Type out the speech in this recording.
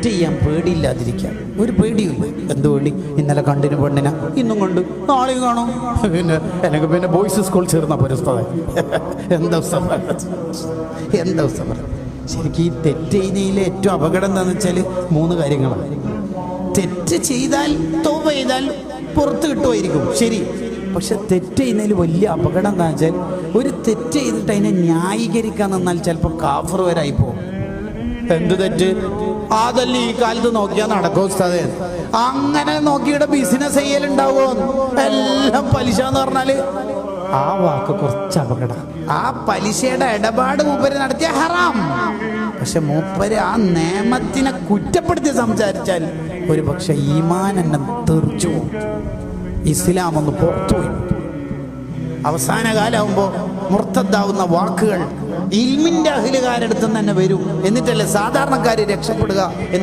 തെറ്റ് ചെയ്യാൻ പേടിയില്ലാതിരിക്കാം. ഒരു പേടിയില്ല. എന്ത് പേടി? ഇന്നലെ കണ്ടിന് പെണ്ണിനെ, ഇന്നും കണ്ടു, നാളെയും കാണും. പിന്നെ എനിക്ക് പിന്നെ ബോയ്സ് സ്കൂൾ ചേർന്ന പുരസ്തവൻ. എന്താ ശരിക്കും ഈ തെറ്റ് ചെയ്യുന്നതിലെ ഏറ്റവും അപകടം എന്താണെന്ന് വെച്ചാൽ 3 കാര്യങ്ങളാണ്. തെറ്റ് ചെയ്താൽ തൗബ ചെയ്താൽ പുറത്ത് കിട്ടുമായിരിക്കും, ശരി. പക്ഷെ തെറ്റ് ചെയ്യുന്നതിൽ വലിയ അപകടം എന്താണെന്ന് വെച്ചാൽ ഒരു തെറ്റ് ചെയ്തിട്ട് അതിനെ ന്യായീകരിക്കാൻ നിന്നാൽ ചിലപ്പോൾ കാഫർ വരായി പോകും. എന്ത് തെറ്റ്? അതല്ല ഈ കാലത്ത് നോക്കിയാൽ നടക്കും ഉസ്താദേ. അങ്ങനെ നോക്കിയുടെ ബിസിനസ് ചെയ്യലുണ്ടാവോ? എല്ലാം പലിശ എന്ന് പറഞ്ഞാല് ആ വാക്ക് കുറച്ച് അപകടം. ആ പലിശയുടെ ഇടപാട് മൂപ്പര് നടത്തിയ ഹറാം. പക്ഷെ മൂപ്പര് ആ നിയമത്തിനെ കുറ്റപ്പെടുത്തി സംസാരിച്ചാൽ ഒരു പക്ഷെ ഈമാൻ എന്നെ തെറിച്ചു പോകും, ഇസ്ലാം ഒന്ന് പുറത്തുപോയി. അവസാന കാലമാകുമ്പോൾ മുർത്തദ്ദാവുന്ന വാക്കുകൾ ഇൽമിന്റെ അഹ്ലുകാരടുത്ത് തന്നെ വരും. എന്നിട്ടല്ലേ സാധാരണക്കാര് രക്ഷപ്പെടുക എന്ന്